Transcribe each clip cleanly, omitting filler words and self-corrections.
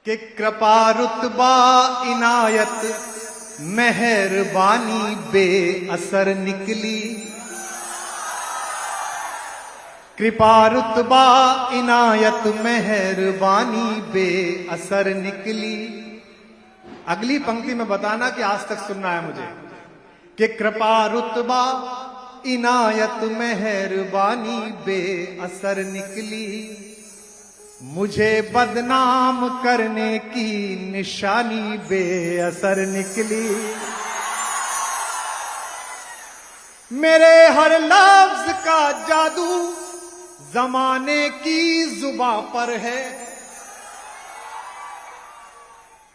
कि कृपा रुतबा इनायत मेहरबानी बेअसर निकली। कृपा रुतबा इनायत मेहरबानी बेअसर निकली। अगली पंक्ति में बताना कि आज तक सुनना है मुझे कि कृपा रुतबा इनायत मेहरबानी बेअसर निकली। मुझे बदनाम करने की निशानी बेअसर निकली। मेरे हर लफ्ज का जादू जमाने की जुबां पर है।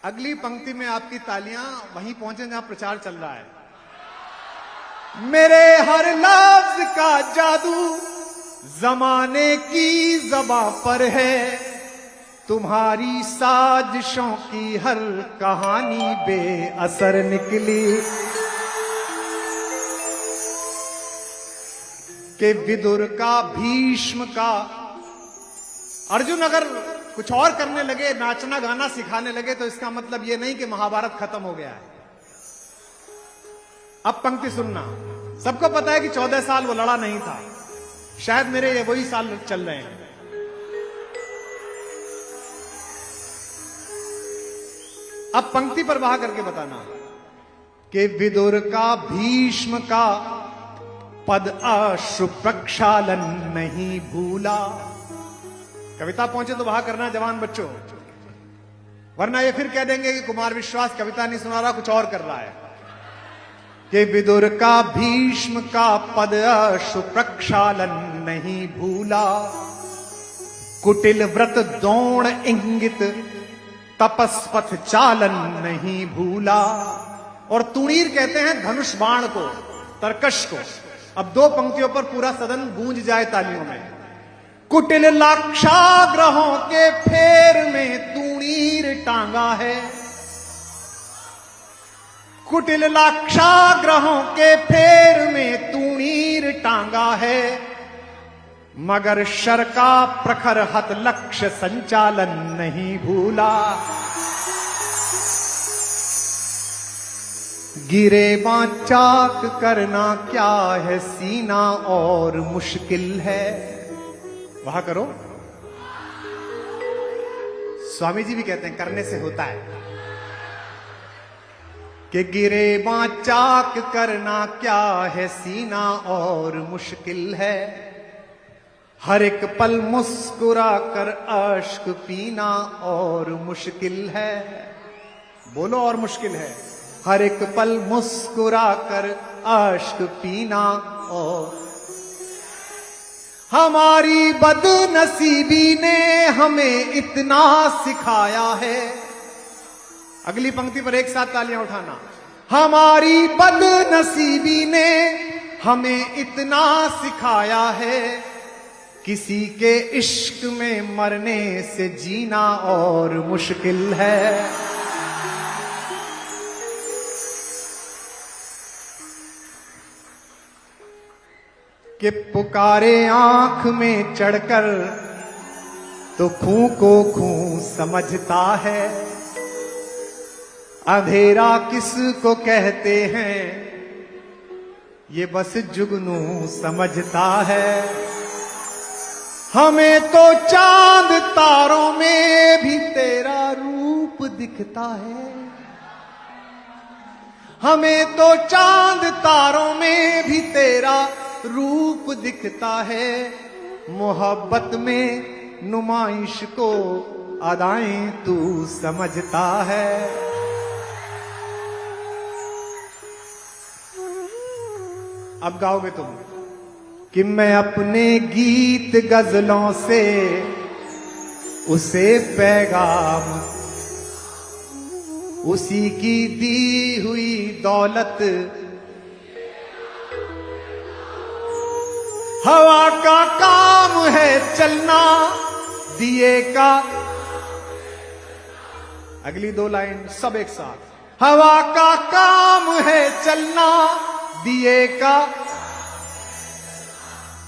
अगली पंक्ति में आपकी तालियां वहीं पहुंचे जहां प्रचार चल रहा है। मेरे हर लफ्ज का जादू जमाने की ज़बां पर है। तुम्हारी साजिशों की हर कहानी बेअसर निकली। कि विदुर का, भीष्म का, अर्जुन अगर कुछ और करने लगे, नाचना गाना सिखाने लगे, तो इसका मतलब यह नहीं कि महाभारत खत्म हो गया है। अब पंक्ति सुनना। सबको पता है कि 14 साल वो लड़ा नहीं था। शायद मेरे ये वही साल चल रहे हैं। अब पंक्ति पर बहा करके बताना कि विदुर का, भीष्म का पद अश्रु प्रक्षालन नहीं भूला। कविता पहुंचे तो बहा करना जवान बच्चों, वरना ये फिर कह देंगे कि कुमार विश्वास कविता नहीं सुना रहा, कुछ और कर रहा है। कि विदुर का, भीष्म का पद अश्रु प्रक्षालन नहीं भूला। कुटिल व्रत द्रोण इंगित तपस्पथ चालन नहीं भूला। और तुणीर कहते हैं धनुष बाण को, तरकश को। अब दो पंक्तियों पर पूरा सदन गूंज जाए तालियों में। कुटिल लाक्षाग्रहों के फेर में तुणीर टांगा है। कुटिल लाक्षाग्रहों के फेर में तुणीर टांगा है। मगर शर का प्रखर हत लक्ष्य संचालन नहीं भूला। गिरेबां चाक करना क्या है सीना और मुश्किल है। वहां करो। स्वामी जी भी कहते हैं करने से होता है। कि गिरेबां चाक करना क्या है सीना और मुश्किल है। हर एक पल मुस्कुरा कर अश्क पीना और मुश्किल है। बोलो और मुश्किल है। हर एक पल मुस्कुरा कर अश्क पीना और। हमारी बदनसीबी ने हमें इतना सिखाया है। अगली पंक्ति पर एक साथ तालियां उठाना। हमारी बदनसीबी ने हमें इतना सिखाया है। किसी के इश्क में मरने से जीना और मुश्किल है। कि पुकारे आंख में चढ़कर तो खूं को खूं समझता है। अंधेरा किस को कहते हैं ये बस जुगनू समझता है। हमें तो चांद तारों में भी तेरा रूप दिखता है। हमें तो चांद तारों में भी तेरा रूप दिखता है। मोहब्बत में नुमाइश को अदाएं तू समझता है। अब गाओगे तुम कि मैं अपने गीत गजलों से उसे पैगाम, उसी की दी हुई दौलत, हवा का काम है चलना दिए का। अगली दो लाइन सब एक साथ। हवा का काम है चलना दिए का,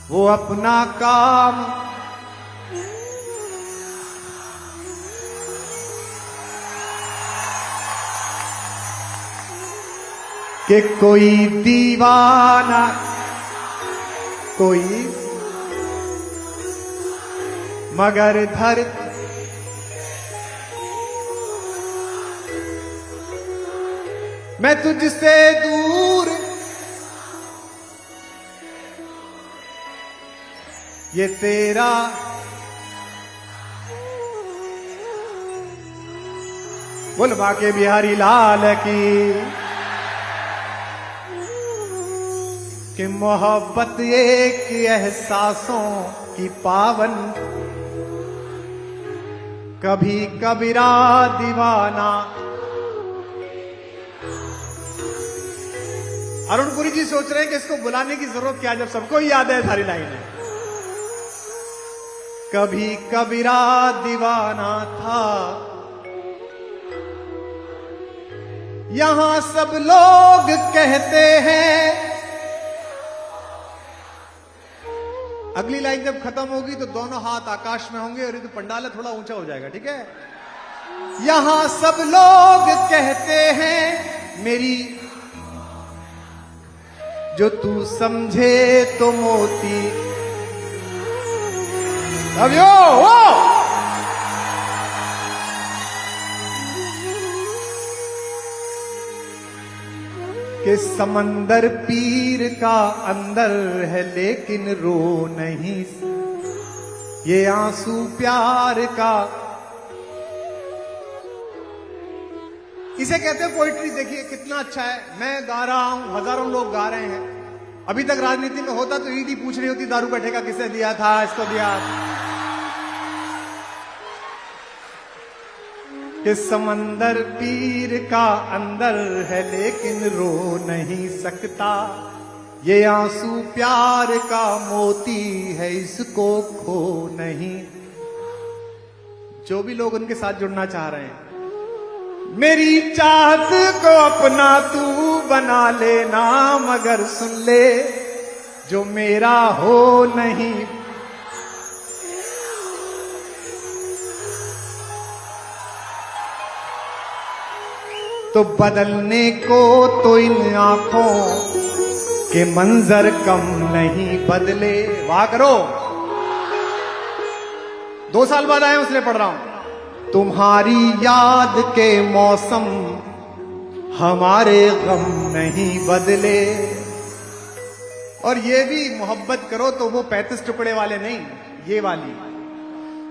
वो अपना काम कि कोई दीवाना, कोई मगर धरती मैं तुझसे दूर, ये तेरा बोल बाके बिहारी लाल की, कि मोहब्बत एक एहसासों की पावन, कभी कबीरा दीवाना। अरुणपुरी जी सोच रहे हैं कि इसको बुलाने की जरूरत क्या, जब सबको ही याद है सारी लाइनें। कभी कबीरा दीवाना था, यहां सब लोग कहते हैं। अगली लाइन जब खत्म होगी तो दोनों हाथ आकाश में होंगे और ये तो पंडाल है थोड़ा ऊंचा हो जाएगा, ठीक है। यहां सब लोग कहते हैं मेरी, जो तू समझे तो मोती। अब यो वो कि समंदर पीर का अंदर है लेकिन रो नहीं, ये आंसू प्यार का। इसे कहते हैं पोइट्री। देखिए कितना अच्छा है, मैं गा रहा हूं, हजारों लोग गा रहे हैं। अभी तक राजनीति में होता तो ईडी पूछ रही होती दारू का ठेका किसने दिया था, इसको दिया। कि समंदर पीर का अंदर है लेकिन रो नहीं सकता, ये आंसू प्यार का मोती है इसको खो नहीं। जो भी लोग उनके साथ जुड़ना चाह रहे हैं, मेरी चाहत को अपना तू बना लेना, मगर सुन ले जो मेरा हो नहीं। तो बदलने को तो इन आंखों के मंजर कम नहीं बदले। वाह करो, 2 साल बाद आए इसलिए पढ़ रहा हूं। तुम्हारी याद के मौसम हमारे गम नहीं बदले। और ये भी मोहब्बत करो तो वो 35 टुकड़े वाले नहीं, ये वाली।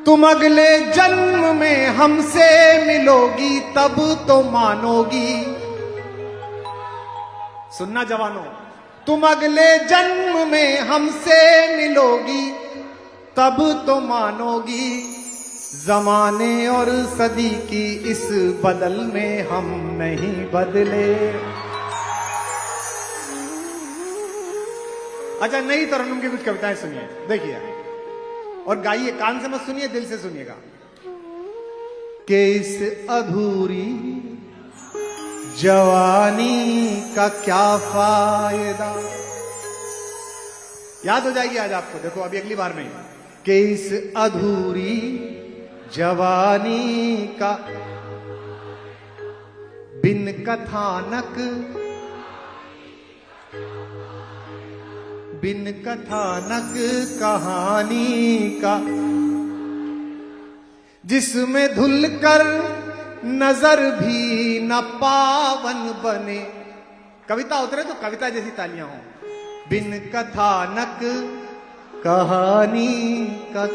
तुम अगले जन्म में हमसे मिलोगी तब तो मानोगी। सुनना जवानों, तुम अगले जन्म में हमसे मिलोगी तब तो मानोगी। जमाने और सदी की इस बदल में हम नहीं बदले। अच्छा, नई तरन्नुम की कुछ कविताएं सुनिए, देखिए और गाइए। कान से मत सुनिए, दिल से सुनिएगा। कि इस अधूरी जवानी का क्या फायदा। याद हो जाएगी आज आपको, देखो अभी अगली बार नहीं। कि इस अधूरी जवानी का बिन कथानक, बिन कथानक कहानी का, जिसमें धुल कर नजर भी न पावन बने। कविता उतरे तो कविता जैसी तालियां हों। बिन कथानक कहानी का,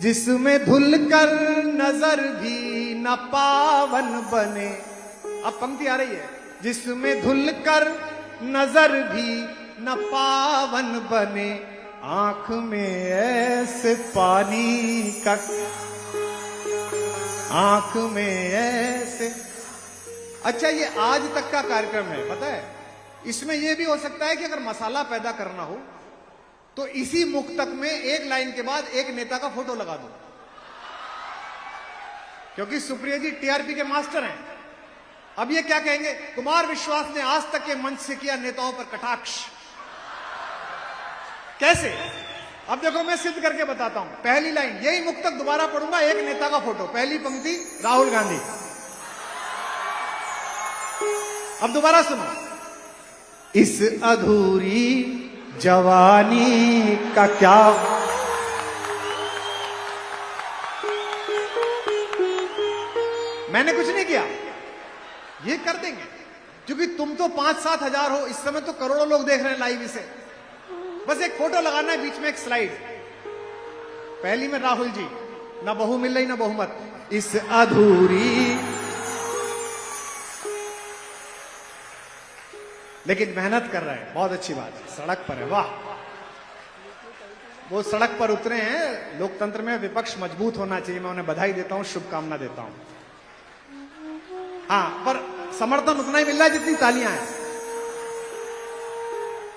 जिसमें धुल कर नजर भी न पावन बने। अब पंक्ति आ रही है। जिसमें धुल कर नजर भी न पावन बने, आंख में ऐसे पानी का, आंख में ऐसे। अच्छा, ये आज तक का कार्यक्रम है, पता है। इसमें यह भी हो सकता है कि अगर मसाला पैदा करना हो तो इसी मुक्तक में एक लाइन के बाद एक नेता का फोटो लगा दो, क्योंकि सुप्रिया जी टीआरपी के मास्टर हैं। अब ये क्या कहेंगे, कुमार विश्वास ने आज तक के मंच से किया नेताओं पर कटाक्ष। कैसे? अब देखो मैं सिद्ध करके बताता हूं। पहली लाइन, यही मुक्तक दोबारा पढ़ूंगा, एक नेता का फोटो। पहली पंक्ति राहुल गांधी, अब दोबारा सुनो। इस अधूरी जवानी का क्या, मैंने कुछ नहीं किया, ये कर देंगे, क्योंकि तुम तो 5-7 हजार हो, इस समय तो करोड़ों लोग देख रहे हैं लाइव इसे। बस एक फोटो लगाना है, बीच में एक स्लाइड, पहली में राहुल जी, ना बहू मिल रही ना बहुमत। इस अधूरी, लेकिन मेहनत कर रहे हैं, बहुत अच्छी बात है, सड़क पर है, वाह। वो सड़क पर उतरे हैं, लोकतंत्र में विपक्ष मजबूत होना चाहिए, मैं उन्हें बधाई देता हूं, शुभकामना देता हूं। हाँ, पर समर्थन उतना ही मिल रहा है जितनी तालियां हैं।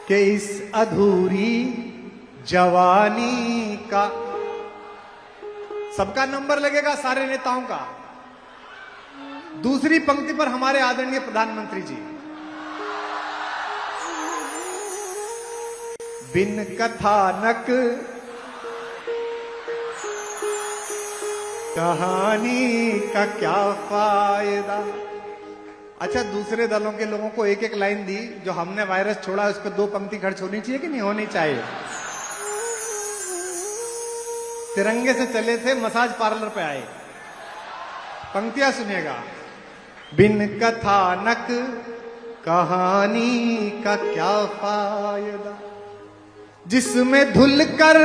कि इस अधूरी जवानी का, सबका नंबर लगेगा, सारे नेताओं का। दूसरी पंक्ति पर हमारे आदरणीय प्रधानमंत्री जी, बिन कथानक कहानी का क्या फायदा। अच्छा, दूसरे दलों के लोगों को एक एक लाइन दी, जो हमने वायरस छोड़ा उस पर 2 पंक्ति खर्च होनी चाहिए कि नहीं होनी चाहिए। तिरंगे से चले थे, मसाज पार्लर पे आए। पंक्तियां सुनिएगा। बिन कथानक कहानी का क्या फायदा, जिसमें धुल कर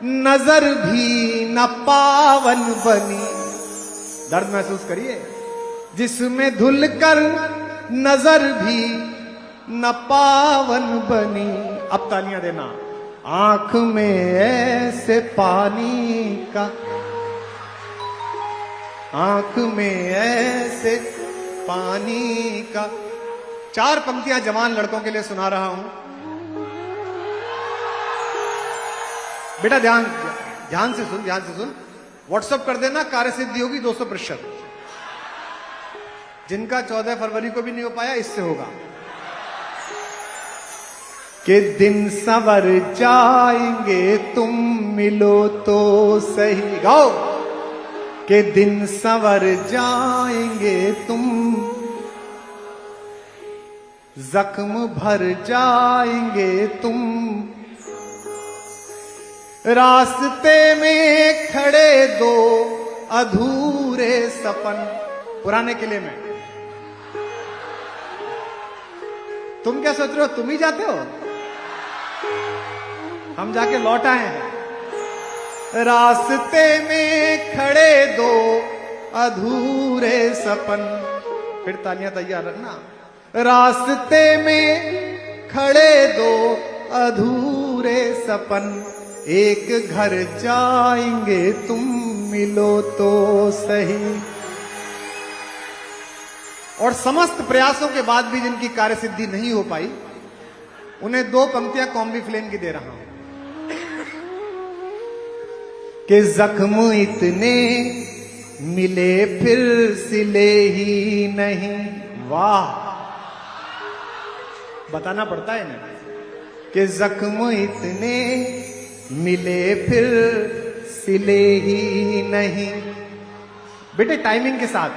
नजर भी न पावन बनी। दर्द महसूस करिए। जिसमें धुल कर नजर भी न पावन बनी। अब तालियां देना। आंख में ऐसे पानी का, आंख में ऐसे पानी का। 4 पंक्तियां जवान लड़कों के लिए सुना रहा हूं। बेटा ध्यान से सुन, ध्यान से सुन। व्हाट्सएप कर देना, कार्य सिद्धि होगी 200%। जिनका 14 फरवरी को भी नहीं हो पाया, इससे होगा। कि दिन संवर जाएंगे तुम मिलो तो सही। गाओ। कि दिन संवर जाएंगे तुम, जख्म भर जाएंगे तुम, रास्ते में खड़े 2 अधूरे सपन। पुराने किले में तुम क्या सोच रहे हो, तुम ही जाते हो, हम जाके लौट आए हैं। रास्ते में खड़े 2 अधूरे सपन। फिर तालियां तैयार रखना। रास्ते में खड़े 2 अधूरे सपन, एक घर जाएंगे तुम मिलो तो सही। और समस्त प्रयासों के बाद भी जिनकी कार्य सिद्धि नहीं हो पाई, उन्हें 2 पंक्तियां कॉम्बी फ्लेम की दे रहा हूं। कि जख्म इतने मिले फिर सिले ही नहीं। वाह, बताना पड़ता है ना। कि जख्म इतने मिले फिर सिले ही नहीं। बेटे टाइमिंग के साथ,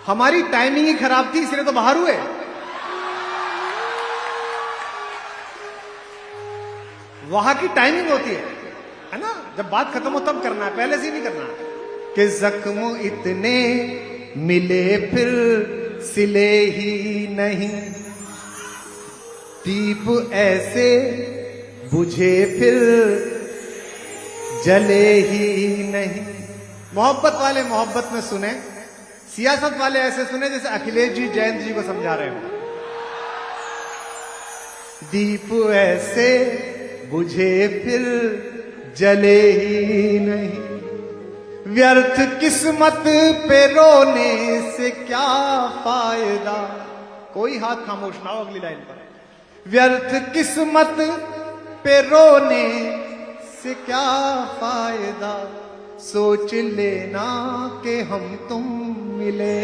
हमारी टाइमिंग ही खराब थी, इसलिए तो बाहर हुए। वहां की टाइमिंग होती है ना, जब बात खत्म हो तब करना है, पहले से ही नहीं करना। कि जख्म इतने मिले फिर सिले ही नहीं, दीप ऐसे बुझे फिर जले ही नहीं। मोहब्बत वाले मोहब्बत में सुने, सियासत वाले ऐसे सुने जैसे अखिलेश जी जयंत जी को समझा रहे हो। दीप ऐसे बुझे फिर जले ही नहीं, व्यर्थ किस्मत पे रोने से क्या फायदा। कोई हाथ खामोश ना हो अगली लाइन पर। व्यर्थ किस्मत पे रोने से क्या फायदा, सोच लेना कि हम तुम मिले